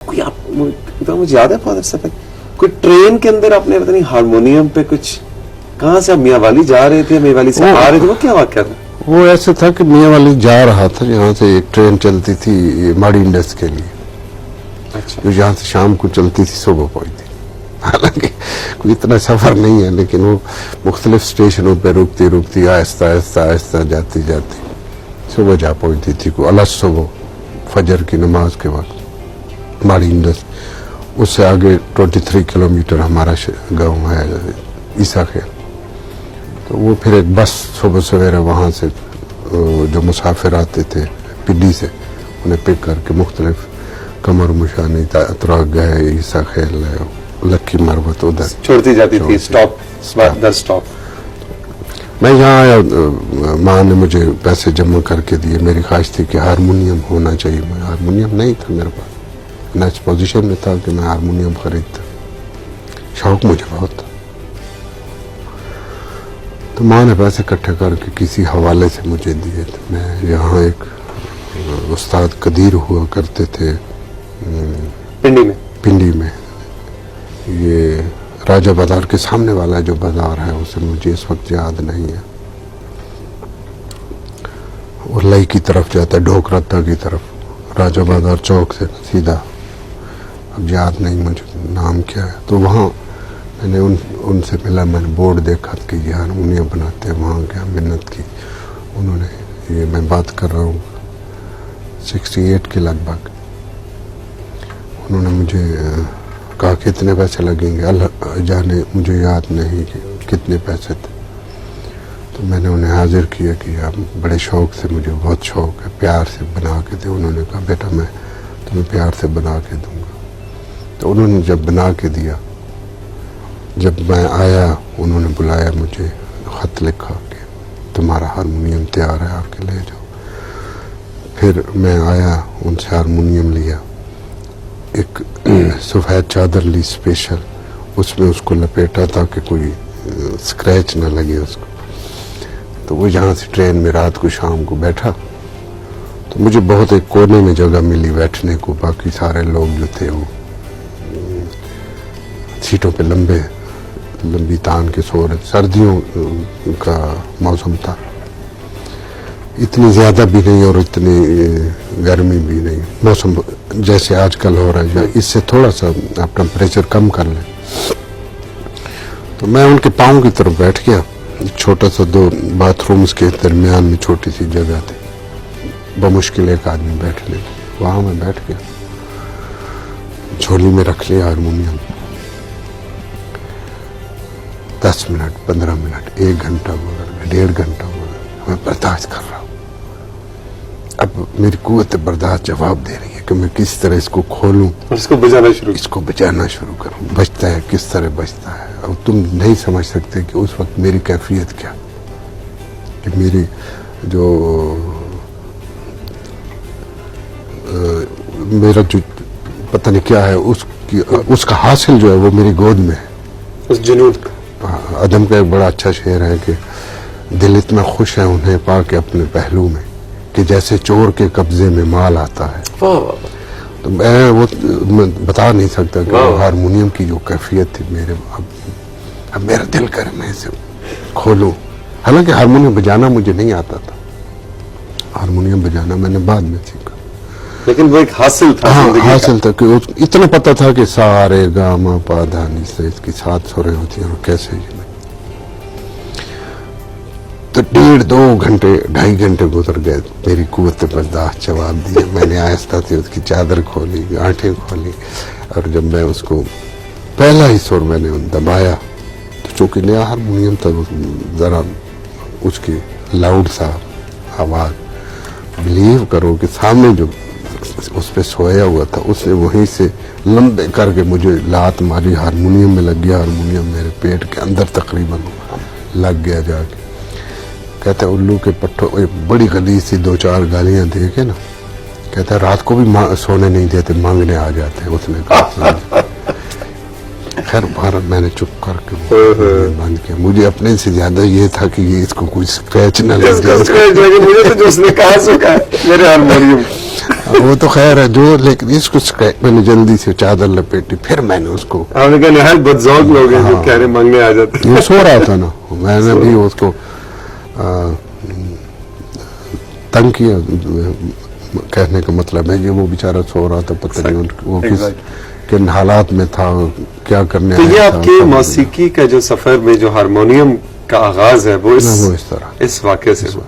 کوئی آپ مجھے یاد ہے فادر صاحب کوئی ٹرین کے اندر آپ نے پتہ نہیں ہارمونیم پہ کچھ کہاں سے میاں والی جا رہے تھے، میاں والی سے آ رہے تھے، وہ کیا واقعہ تھا؟ وہ ایسے تھا کہ میاں والی جا رہا تھا، یہاں سے ایک ٹرین چلتی تھی ماڑی انڈس کے لیے، جو یہاں سے شام کو چلتی تھی صبح پہنچتی، حالانکہ کوئی اتنا سفر نہیں ہے، لیکن وہ مختلف اسٹیشنوں پہ رکتی رکتی آہستہ آہستہ آہستہ جاتی جاتی صبح جا پہنچتی تھی، کو الگ صبح فجر کی نماز کے وقت ماڑی انڈس۔ اس سے آگے 23 کلومیٹر ہمارا گاؤں ہے عیسیٰ خیل، تو وہ پھر ایک بس صبح سویرے وہاں سے جو مسافر آتے تھے پنڈی سے انہیں پک کر کے مختلف کمر مشانی اتراک گئے، عیسیٰ خیل ہے، لکی مروت ادھر چھوڑتی جاتی تھی اسٹاپ۔ میں یہاں آیا، ماں نے مجھے پیسے جمع کر کے دیے، میری خواہش تھی کہ ہارمونیم ہونا چاہیے، میں ہارمونیم نہیں تھا میرے پاس، میں اس پوزیشن میں تھا کہ میں ہارمونیم خریدتا، شوق مجھے بہت تھا، تو ماں نے پیسے اکٹھے کر کے کسی حوالے سے مجھے دیے تھے۔ میں یہاں ایک استاد قدیر ہوا کرتے تھے پنڈی میں، یہ راجہ بازار کے سامنے والا جو بازار ہے اسے مجھے اس وقت یاد نہیں ہے، اور لئی کی طرف جاتا ہے ڈھوک رتا کی طرف، راجہ بازار چوک سے سیدھا، اب یاد نہیں مجھے نام کیا ہے، تو وہاں میں نے ان سے ملا، میں نے بورڈ دیکھا کہ یہ ہارمونیم بناتے ہیں، وہاں کیا محنت کی انہوں نے، یہ میں بات کر رہا ہوں 68 کے لگ بھگ، انہوں نے مجھے کہا کہ اتنے پیسے لگیں گے، اللہ جانے مجھے یاد نہیں کہ کتنے پیسے تھے، تو میں نے انہیں حاضر کیا کہ آپ بڑے شوق سے، مجھے بہت شوق ہے، پیار سے بنا کے دے، انہوں نے کہا بیٹا میں تمہیں پیار سے بنا کے دوں گا، تو انہوں نے جب بنا کے دیا، جب میں آیا انہوں نے بلایا مجھے، خط لکھا کہ تمہارا ہارمونیم تیار ہے، آ کے لے جاؤ، پھر میں آیا ان سے ہارمونیم لیا، ایک سفید چادر لی اسپیشل، اس میں اس کو لپیٹا تاکہ کوئی اسکریچ نہ لگے اس کو، تو وہ یہاں سے ٹرین میں رات کو شام کو بیٹھا، تو مجھے بہت ایک کونے میں جگہ ملی بیٹھنے کو، باقی سارے لوگ جو تھے وہ سیٹوں پہ لمبی تان کے سو رہے، سردیوں کا موسم تھا، اتنی زیادہ بھی نہیں اور اتنی گرمی بھی نہیں، موسم جیسے آج کل ہو رہا ہے، اس سے تھوڑا سا آپ ٹمپریچر کم کر لیں، تو میں ان کے پاؤں کی طرف بیٹھ گیا، چھوٹا سا 2 باتھ رومز کے درمیان میں چھوٹی سی جگہ تھی، بمشکل ایک آدمی بیٹھ لے، وہاں میں بیٹھ گیا، جھولی میں رکھ لیا ہارمونیم، 10 منٹ 15 منٹ 1 گھنٹہ گزر گیا، 1.5 گھنٹہ گزر گیا، میں برداشت کر رہا ہوں، اب میری قوت برداشت جواب دے رہی ہے کہ میں کس طرح اس کو کھولوں اور اس کو بجانا شروع کروں، بجتا ہے کس طرح بجتا ہے، اب تم نہیں سمجھ سکتے کہ اس وقت میری کیفیت کیا، کہ میری جو میرا جو پتہ نہیں کیا ہے اس کا حاصل جو ہے وہ میری گود میں ہے، اس جنون کا۔ ادم کا ایک بڑا اچھا شعر ہے کہ دل اتنا خوش ہے انہیں پا کے اپنے پہلو میں کہ جیسے چور کے قبضے میں مال آتا ہے، تو میں وہ بتا نہیں سکتا کہ ہارمونیم کی جو کیفیت تھی میرے، اب میرا دل کرے میں اسے کھولوں، حالانکہ ہارمونیم بجانا مجھے نہیں آتا تھا، ہارمونیم بجانا میں نے بعد میں سیکھا، لیکن وہ ایک حاصل تھا، حاصل تھا کہ اتنا پتا تھا کہ سارے گاما پادھا نی سے اس کی 7 سریں ہوتی ہیں اور کیسے یہ تو 1.5 گھنٹے 2.5 گھنٹے گزر گئے، میری قوت برداشت جواب دیا، میں نے آہستہ سے اس کی چادر کھولی، آنٹیں کھولی، اور جب میں اس کو پہلا ہی سر میں نے دبایا تو چونکہ نیا ہارمونیم تھا، ذرا اس کی لاؤڈ سا آواز، بلیو کرو کہ سامنے جو اس پہ سویا ہوا تھا اس نے وہیں سے لمبے کر کے مجھے لات ماری، ہارمونیم میں لگ گیا، ہارمونیم میرے پیٹ کے اندر تقریباً لگ گیا جا کے، کہتا ہے الو کے پٹھوں، بڑی غلیظ سی 2-4 گالیاں دے کے نا، کہتا ہے رات کو بھی سونے نہیں دیتے، مانگنے آ جاتے، اس نے کہا خیر بھارت میں نے چپ کر کے بند کیا، مجھے اپنے سے زیادہ یہ تھا کہ یہ اس کو کوئی اسکریچ نہ لگ جائے، مجھے تو جو اس نے کہا سو کہا میرے ہارمونیم وہ تو خیر ہے جو, لیکن اس کو میں نے جلدی سے چادر لپیٹی, پھر میں نے اس کو, آپ نے کہا نہایت بدذوق لوگ ہیں جو کہہ رہے مانگنے آ جاتے. وہ سو رہا تھا نا, میں نے بھی اس کو تنگ کیا, کہنے کا مطلب ہے کہ وہ بیچارہ سو رہا تھا, پتہ نہیں وہ کن حالات میں تھا, کیا کرنے تو یہ آیا آپ کے موسیقی کا جو سفر میں جو ہارمونیم کا آغاز ہے وہ اس طرح اس واقعے سے ہوا.